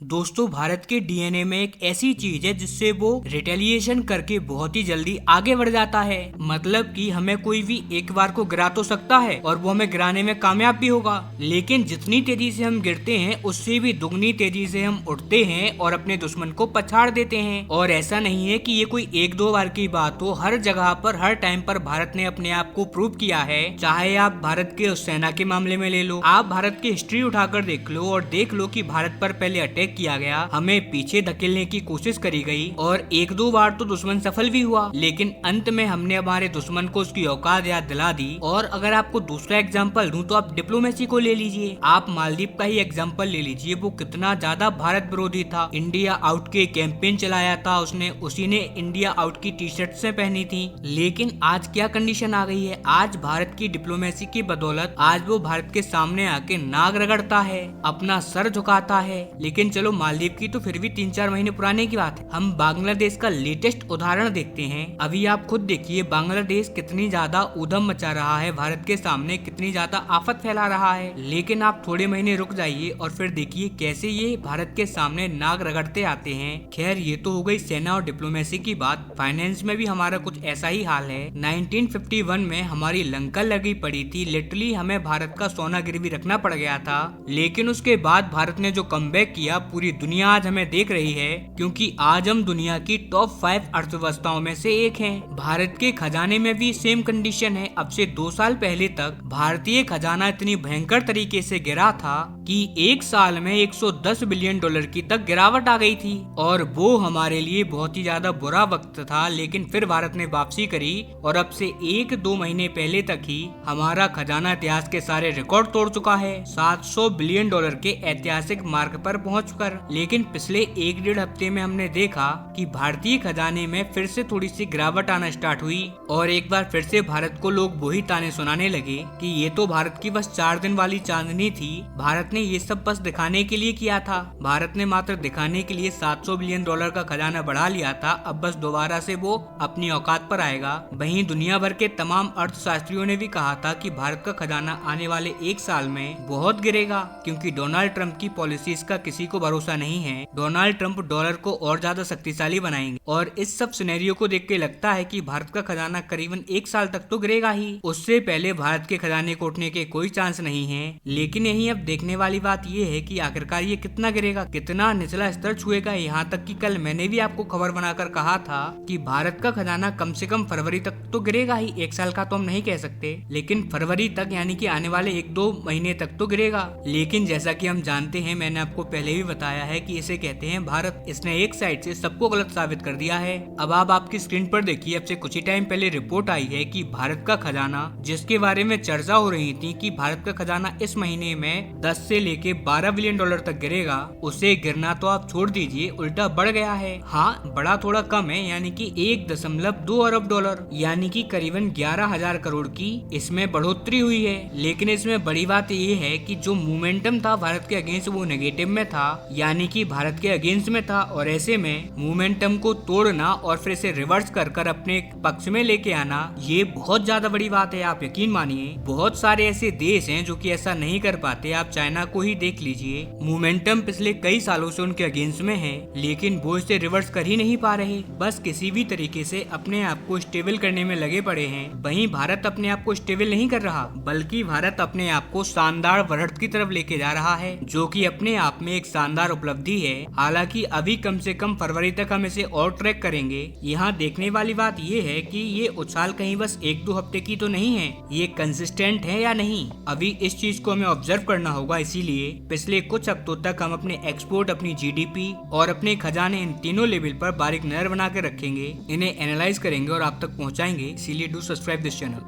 दोस्तों भारत के डीएनए में एक ऐसी चीज है जिससे वो रिटेलिएशन करके बहुत ही जल्दी आगे बढ़ जाता है। मतलब कि हमें कोई भी एक बार को गिरा तो सकता है और वो हमें गिराने में कामयाब भी होगा, लेकिन जितनी तेजी से हम गिरते हैं उससे भी दुगनी तेजी से हम उठते हैं और अपने दुश्मन को पछाड़ देते हैं। और ऐसा नहीं है कि ये कोई एक दो बार की बात हो, हर जगह पर हर टाइम पर भारत ने अपने आप को प्रूव किया है। चाहे आप भारत के उस सेना के मामले में ले लो, आप भारत की हिस्ट्री उठाकर देख लो और देख लो कि भारत पर पहले अटैक किया गया, हमें पीछे धकेलने की कोशिश करी गई और एक दो बार तो दुश्मन सफल भी हुआ, लेकिन अंत में हमने हमारे दुश्मन को उसकी औकात याद दिला दी। और अगर आपको दूसरा एग्जांपल दूं तो आप डिप्लोमेसी को ले लीजिए, आप मालदीव का ही एग्जांपल ले लीजिए। वो कितना ज्यादा भारत विरोधी था, इंडिया आउट के कैंपेन चलाया था उसने, उसी ने इंडिया आउट की टी शर्ट से पहनी थी। लेकिन आज क्या कंडीशन आ गई है, आज भारत की डिप्लोमेसी की बदौलत आज वो भारत के सामने आके नाक रगड़ता है, अपना सर झुकाता है। लेकिन चलो मालदीव की तो फिर भी 3-4 महीने पुराने की बात है। हम बांग्लादेश का लेटेस्ट उदाहरण देखते हैं। अभी आप खुद देखिए बांग्लादेश कितनी ज्यादा ऊधम मचा रहा है, भारत के सामने कितनी ज्यादा आफत फैला रहा है। लेकिन आप थोड़े महीने रुक जाइए और फिर देखिए कैसे ये भारत के सामने नाक रगड़ते आते हैं। खैर ये तो हो गई सेना और डिप्लोमेसी की बात, फाइनेंस में भी हमारा कुछ ऐसा ही हाल है। 1951 में हमारी लंका लगी पड़ी थी, लिटरली हमें भारत का सोना गिरवी रखना पड़ गया था। लेकिन उसके बाद भारत ने जो कमबैक किया, पूरी दुनिया आज हमें देख रही है, क्योंकि आज हम दुनिया की टॉप 5 अर्थव्यवस्थाओं में से एक हैं। भारत के खजाने में भी सेम कंडीशन है। अब से 2 साल पहले तक भारतीय खजाना इतनी भयंकर तरीके से गिरा था कि एक साल में 110 बिलियन डॉलर की तक गिरावट आ गई थी और वो हमारे लिए बहुत ही ज्यादा बुरा वक्त था। लेकिन फिर भारत ने वापसी करी और अब से 1-2 महीने पहले तक ही हमारा खजाना इतिहास के सारे रिकॉर्ड तोड़ चुका है, 700 बिलियन डॉलर के ऐतिहासिक मार्ग पर पहुंचकर। लेकिन पिछले 1-1.5 हफ्ते में हमने देखा कि भारतीय खजाने में फिर से थोड़ी सी गिरावट आना स्टार्ट हुई और एक बार फिर से भारत को लोग वही ताने सुनाने लगे कि ये तो भारत की बस 4 दिन वाली चांदनी थी, भारत ने ये सब बस दिखाने के लिए किया था, भारत ने मात्र दिखाने के लिए 700 बिलियन डॉलर का खजाना बढ़ा लिया था, अब बस दोबारा से वो अपनी औकात पर आएगा। वहीं दुनिया भर के तमाम अर्थशास्त्रियों ने भी कहा था कि भारत का खजाना आने वाले 1 साल में बहुत गिरेगा, क्योंकि डोनाल्ड ट्रंप की पॉलिसीज का किसी को भरोसा नहीं है। डोनाल्ड ट्रंप डॉलर को और ज्यादा शक्तिशाली बनाएंगे और इस सब सिनेरियो को देख के लगता है कि भारत का खजाना करीबन 1 साल तक तो गिरेगा ही, उससे पहले भारत के खजाने को उठने के कोई चांस नहीं है। लेकिन यही अब देखने वाली बात ये है कि आखिरकार ये कितना गिरेगा, कितना निचला स्तर छुएगा। यहाँ तक कि कल मैंने भी आपको खबर बनाकर कहा था कि भारत का खजाना कम से कम फरवरी तक तो गिरेगा ही, 1 साल का तो हम नहीं कह सकते, लेकिन फरवरी तक यानी कि आने वाले 1-2 महीने तक तो गिरेगा। लेकिन जैसा कि हम जानते हैं, मैंने आपको पहले भी बताया है कि इसे कहते हैं भारत, इसने एक साइड से सबको गलत साबित कर दिया है। अब आप आपकी स्क्रीन पर देखिए, अब से कुछ ही टाइम पहले रिपोर्ट आई है कि भारत का खजाना, जिसके बारे में चर्चा हो रही थी कि भारत का खजाना इस महीने में 10 से लेके 12 बिलियन डॉलर तक गिरेगा, उसे गिरना तो आप छोड़ दीजिए, उल्टा बढ़ गया है। हाँ बड़ा थोड़ा कम है, यानी कि 1.2 अरब डॉलर यानी कि करीबन 11,000 करोड़ की इसमें बढ़ोतरी हुई है। लेकिन इसमें बड़ी बात ये है कि जो मोमेंटम था भारत के अगेंस्ट वो नेगेटिव में था, यानी कि भारत के अगेंस्ट में था, और ऐसे में मोमेंटम को तोड़ना और फिर इसे रिवर्स कर अपने पक्ष में लेके आना, ये बहुत ज्यादा बड़ी बात है। आप यकीन मानिए बहुत सारे ऐसे देश हैं जो कि ऐसा नहीं कर पाते। आप चाइना को ही देख लीजिए, मोमेंटम पिछले कई सालों से उनके अगेंस्ट में है, लेकिन वो इसे रिवर्स कर ही नहीं पा रहे, बस किसी भी तरीके से अपने आप को स्टेबल करने में लगे पड़े हैं। वहीं भारत अपने आप को स्टेबल नहीं कर रहा, बल्कि भारत अपने आप को शानदार बढ़त की तरफ लेके जा रहा है, जो कि अपने आप में एक शानदार उपलब्धि है। हालांकि अभी कम से कम फरवरी तक हम इसे और ट्रैक करेंगे। यहाँ देखने वाली बात ये है कि ये उछाल कहीं बस 1-2 हफ्ते की तो नहीं है, ये कंसिस्टेंट है या नहीं, अभी इस चीज को हमें ऑब्जर्व करना होगा। इसीलिए पिछले कुछ हफ्तों तक हम अपने एक्सपोर्ट, अपनी जीडीपी और अपने खजाने, इन तीनों लेवल पर बारीक नजर बना के रखेंगे, इन्हें एनालाइज करेंगे और आप तक पहुँचाएंगे। इसीलिए डू सब्सक्राइब दिस चैनल।